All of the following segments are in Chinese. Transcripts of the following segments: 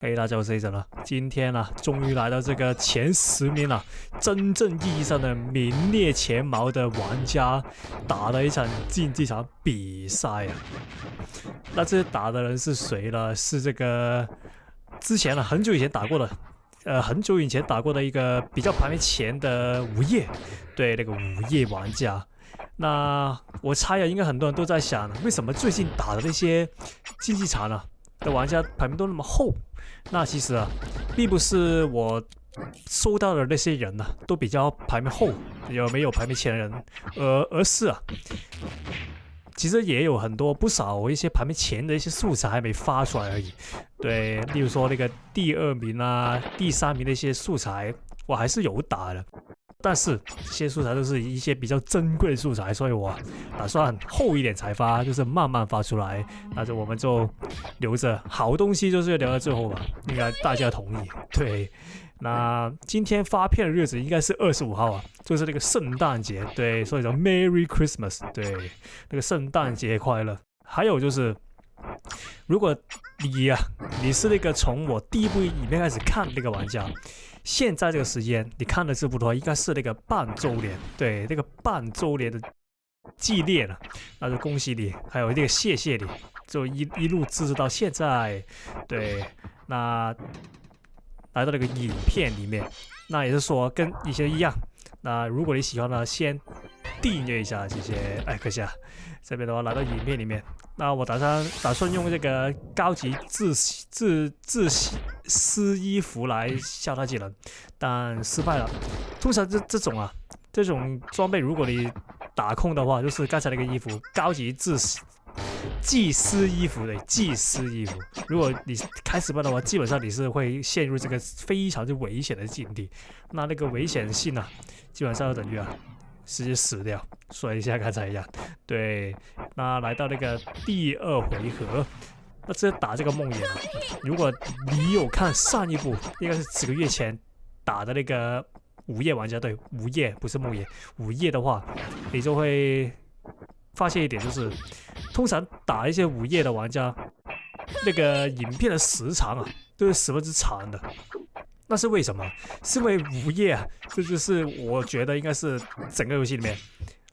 嘿，大家好，我是 Aceson 了。今天啊，终于来到这个前10名了，真正意义上的名列前茅的玩家打了一场竞技场比赛啊。那这打的人是谁呢？是这个之前啊，很久以前打过的，很久以前打过的一个比较排名前的午夜，对，那个午夜玩家。那我猜啊，应该很多人都在想，为什么最近打的那些竞技场呢的玩家排名都那么后？那其实啊，并不是我收到的那些人呢、都比较排名后，有没有排名前的人，而是啊，其实也有不少一些排名前的一些素材还没发出来而已。对，例如说那个第2名啊、第3名的一些素材，我还是有打的。但是这些素材都是一些比较珍贵的素材，所以我打算后一点才发，就是慢慢发出来。那我们就留着好东西，就是留到最后吧，应该大家同意。对，那今天发片的日子应该是25号啊，就是那个圣诞节。对，所以说 Merry Christmas， 对，那个圣诞节快乐。还有就是，如果你是那个从我第一部影片开始看那个玩家。现在这个时间，你看的这部的话，应该是那个半周年，对，那个半周年的纪念了，那就恭喜你，还有那个谢谢你，就一路支持到现在，对，那来到那个影片里面，那也是说跟以前一样，那如果你喜欢呢，先订阅一下，谢谢，哎，可惜啊，这边的话来到影片里面，那我打算用这个高级自丝衣服来笑他技能，但失败了。通常这种装备，如果你打控的话，就是刚才那个衣服，高级祭司衣服的祭司衣服。如果你开始办的话，基本上你是会陷入这个非常之危险的境地。那个危险性啊，基本上就等于直接死掉。所以像刚才一样，对。那来到那个第2回合。那这打这个梦魇啊，如果你有看上一部，应该是几个月前打的那个午夜玩家，对，午夜不是梦魇，午夜的话，你就会发现一点，就是通常打一些午夜的玩家，那个影片的时长啊，都是十分之长的。那是为什么？是因为午夜啊，这就是我觉得应该是整个游戏里面。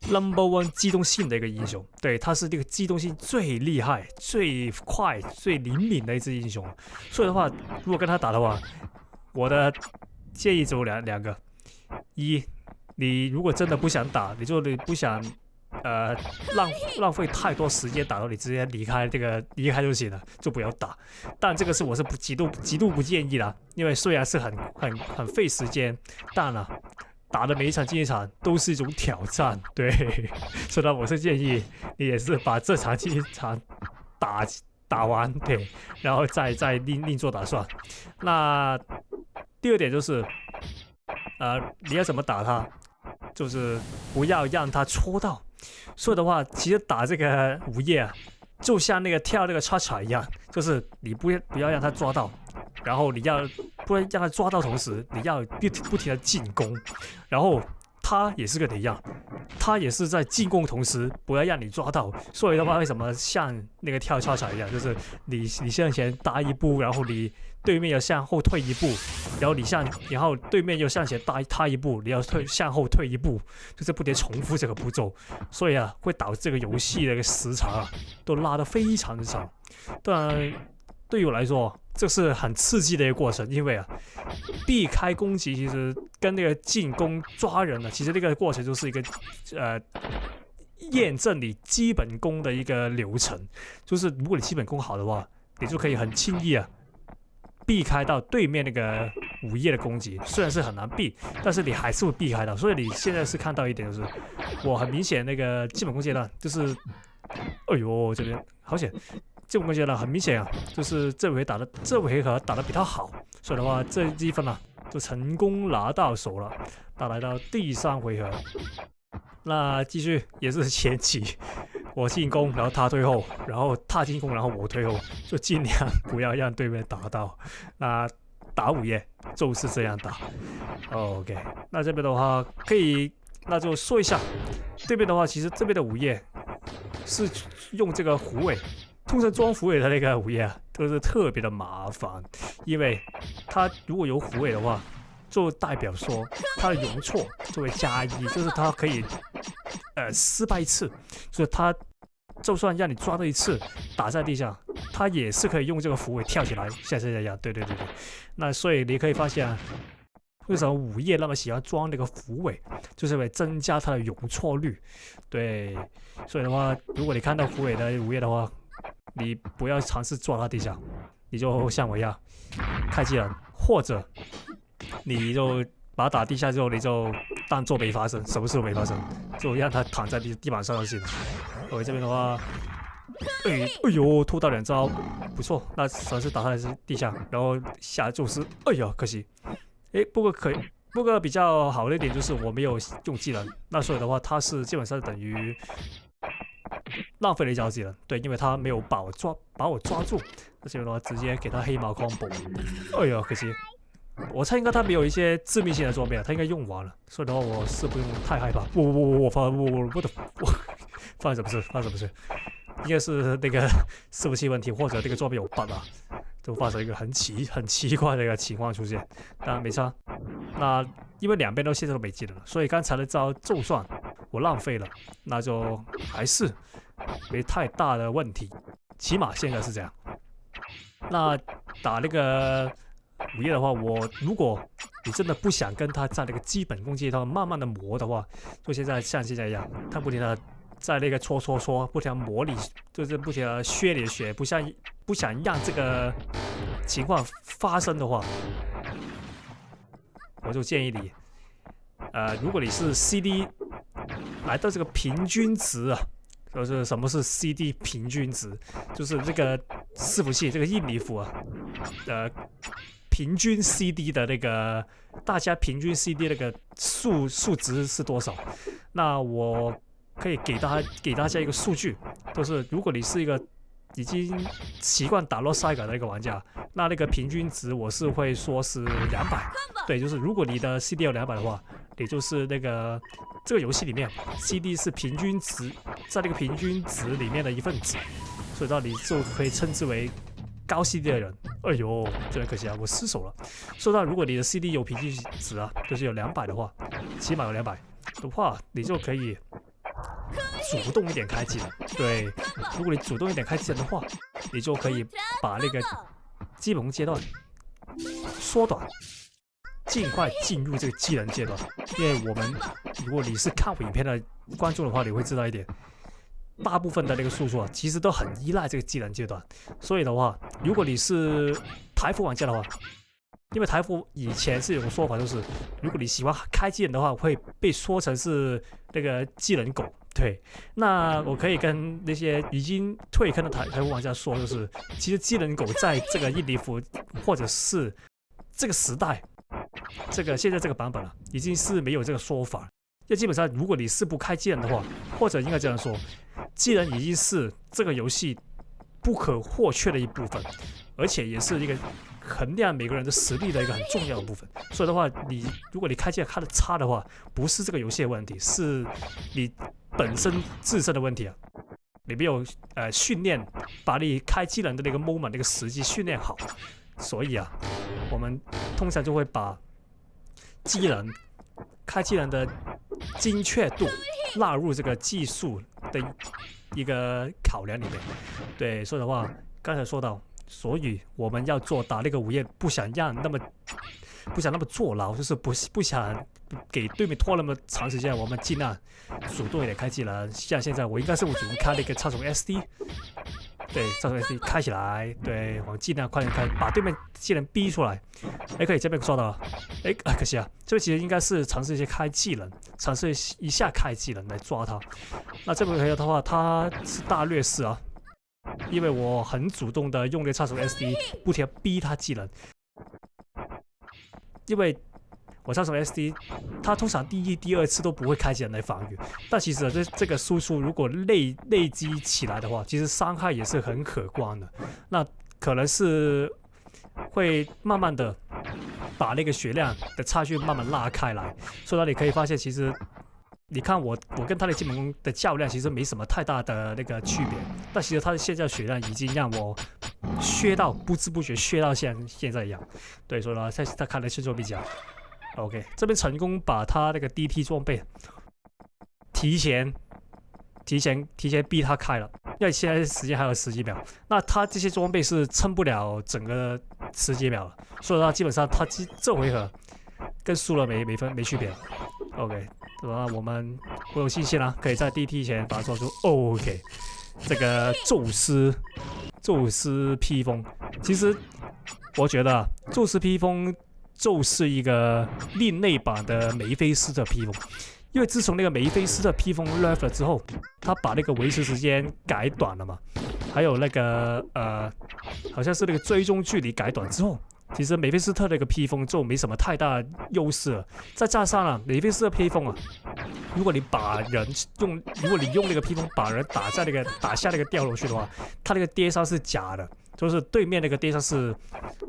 No.1 机动性的一个英雄，对，他是这个机动性最厉害、最快、最灵敏的一只英雄。所以的话，如果跟他打的话，我的建议只有两个：一，你如果真的不想打，你不想浪费太多时间打到你直接离开就行了，就不要打。但这个我是极度不建议的，因为虽然是很费时间，但打的每一场竞技场都是一种挑战，对，所以我是建议你也是把这场竞技场打完，对，然后再另做打算。那第2点就是，你要怎么打他，就是不要让他戳到。所以的话，其实打这个午夜啊，就像那个跳那个叉叉一样，就是你不要让他抓到。然后不能让他抓到，同时你要不停的进攻，然后他也是跟你一样，他也是在进攻同时不要让你抓到。所以的话，为什么像那个跳叉叉一样，就是你向前搭一步，然后你对面要向后退一步，然后对面又向前搭一步，你要向后退一步，就是不停重复这个步骤，所以会导致这个游戏的一个时长都拉得非常的长。当然，对于我来说，这是很刺激的一个过程，因为避开攻击其实跟那个进攻抓人其实那个过程就是一个验证你基本功的一个流程。就是如果你基本功好的话，你就可以很轻易避开到对面那个午夜的攻击，虽然是很难避，但是你还是会避开到。所以你现在是看到一点，就是我很明显那个基本功阶段，就是哎呦这边好险。这种阶段很明显就是这回合打得比他好，所以的话这积分就成功拿到手了。那来到第3回合，那继续也是前期，我进攻，然后他退后，然后他进攻，然后我退后，就尽量不要让对面打到。那打午夜就是这样打。OK， 那这边的话那就说一下，对面的话其实这边的午夜是用这个虎尾。通常装虎尾的那个午夜这个是特别的麻烦，因为它如果有虎尾的话，就代表说它的容错就会加1，就是它可以失败1次，所以它就算让你抓到1次打在地上，它也是可以用这个虎尾跳起来下，对。那所以你可以发现为什么午夜那么喜欢装那个虎尾，就是为增加它的容错率。对，所以的话，如果你看到虎尾的午夜的话，你不要尝试抓它地上，你就像我一样开技能，或者你就把它打地下之后，你就当做没发生，什么事都没发生，就让它躺在地板上就行了。我这边的话，哎呦，吐到2招，不错。那尝试打他的地下，然后下就是，哎呀，可惜。不过比较好的一点就是我没有用技能，那所以的话，它是基本上等于浪费了1招技能，对，因为他没有把我抓住，而且的话直接给他黑毛 combo， 哎呀，可惜。我猜应该他没有一些致命性的装备，他应该用完了，所以的话我是不用太害怕。我发生什么事？应该是那个伺服器问题，或者那个装备有 bug 啊，就发生一个很奇怪的一个情况出现。当然没差，那因为两边现在都没技能了，所以刚才的招就算我浪费了，那就还是没太大的问题，起码现在是这样。那打那个午夜的话，如果你真的不想跟他在那个基本攻击上慢慢的磨的话，就像现在一样，他不停的在那个搓，不停的磨你，就是不停的削你的血，不想让这个情况发生的话，我就建议你，如果你是 CD 来到这个平均值啊，就是什么是 CD 平均值，就是这个伺服器这个印尼服啊，平均 CD 的那个大家平均 CD 那个数值是多少？那我可以给大家一个数据，就是如果你是一个已经习惯打洛塞嘎的一个玩家，那个平均值我是会说是200。对，就是如果你的 CD 有200的话，也就是这个游戏里面 CD 是平均值，在那个平均值里面的一份子，所以到你就可以称之为高 CD 的人。哎呦，真的可惜啊，我失手了。说到如果你的 CD 有平均值啊，就是有200的话，起码有200的话，你就可以主动一点开技能。对，如果你主动一点开技能的话，你就可以把那个基本阶段缩短，尽快进入这个技能阶段。因为如果你是看我影片的观众的话，你会知道一点，大部分的那个输出啊，其实都很依赖这个技能阶段。所以的话，如果你是台服玩家的话，因为台服以前是有个说法，就是如果你喜欢开技能的话，会被说成是那个技能狗。对，那我可以跟那些已经退坑的台服玩家说，就是其实技能狗在这个印尼服或者是这个时代，现在这个版本了，已经是没有这个说法。因为基本上，如果你是不开技能的话，或者应该这样说，技能已经是这个游戏不可或缺的一部分，而且也是一个衡量每个人的实力的一个很重要的部分。所以的话，如果你开技能开的差的话，不是这个游戏的问题，是你本身自身的问题啊。你没有训练，把你开技能的那个 moment 那个时机训练好，所以啊，我们通常就会把开技能的精确度纳入这个技术的一个考量里面。对，所以的话，刚才说到，所以我们要打那个午夜，不想那么坐牢，就是不想给对面拖那么长时间，我们尽量主动一点开技能。像现在我应该是主动开那个超重 SD， 对，超重 SD 开起来，对，我们尽量快点开，把对面技能逼出来。可以这边刷到了，可惜啊，这边其实应该是尝试一下开技能来抓他。那这边的话，他是大劣势啊，因为我很主动的用那个超重 SD 不停地逼他技能。因为我超重 SD， 它通常第一、第二次都不会开技能来防御，但其实这个输出如果累积起来的话，其实伤害也是很可观的。那可能是会慢慢的把那个血量的差距慢慢拉开来，所以你可以发现，其实你看我跟他的基本功的较量其实没什么太大的那个区别，但其实他的现在血量已经让我削到不知不觉削到现在一样。对，所以呢，他看来是做比较 OK， 这边成功把他那个 DT 装备提前逼他开了，因为现在时间还有10几秒，那他这些装备是撑不了整个10几秒了，所以他基本上他这回合跟输了没区别了。OK， 那我有信心啦，可以在 DT 前把它抓住。OK， 这个宙斯披风，其实我觉得宙斯披风就是一个另类版的梅菲斯特披风。因为自从那个梅菲斯特披风 nerf 了之后，他把那个维持时间改短了嘛，还有那个好像是那个追踪距离改短之后，其实梅菲斯特那个披风就没什么太大优势了。再加上啊，梅菲斯特披风啊，如果你用那个披风把人打下那个掉落去的话，它那个跌伤是假的，就是对面那个跌伤是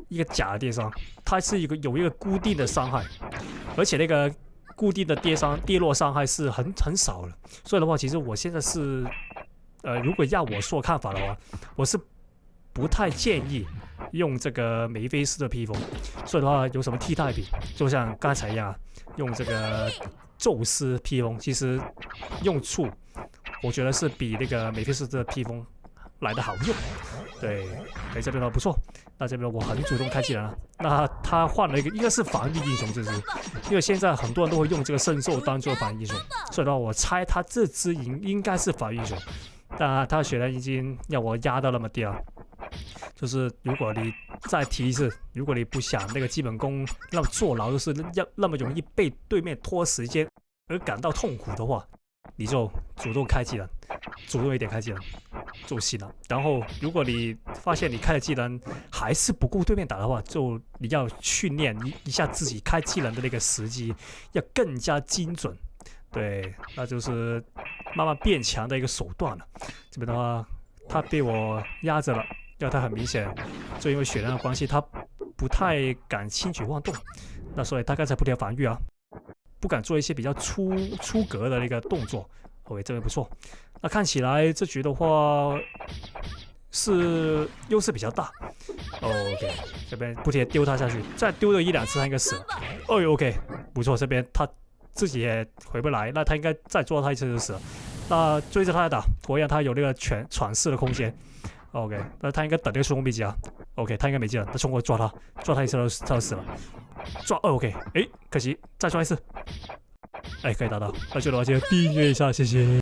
一个假的跌伤，它是有一个固定的伤害，而且那个固定的跌落伤害是很少了，所以的话，其实我现在是，如果要我说看法的话，我是不太建议用这个梅菲斯的披风，所以的话，有什么替代品？就像刚才一样，用这个宙斯披风，其实用处我觉得是比那个梅菲斯的披风来的好用。对，这边的不错。那这边我很主动开技能了。那他换了一个，应该是防御英雄这只，因为现在很多人都会用这个圣兽当做防御英雄，所以的话我猜他这只应该是防御英雄。但他的血量已经让我压到那么低了，就是如果你再提一次，如果你不想那个基本功那么坐牢，就是那么容易被对面拖时间而感到痛苦的话，你就主动开技能，主动一点开技能就行了。然后，如果你发现你开的技能还是不够对面打的话，就你要训练一下自己开技能的那个时机，要更加精准。对，那就是慢慢变强的一个手段了。这边的话，他被我压着了，因为他很明显，就因为血量的关系，他不太敢轻举妄动。那所以他刚才不停防御啊。不敢做一些比较出格的那个动作。OK， 这边不错。那看起来这局的话是优势比较大。OK， 这边不停丢他下去，再丢了1-2次他应该死了。OK， 不错，这边他自己也回不来，那他应该再抓他一次就死了。那追着他来打，果然他有那个喘息的空间。OK， 那他应该等那个冲锋笔记啊。OK， 他应该没技能，他冲过去抓他一次他就死了。OK， 可惜再抓一次，可以打到。那就的话记得订阅一下，谢谢。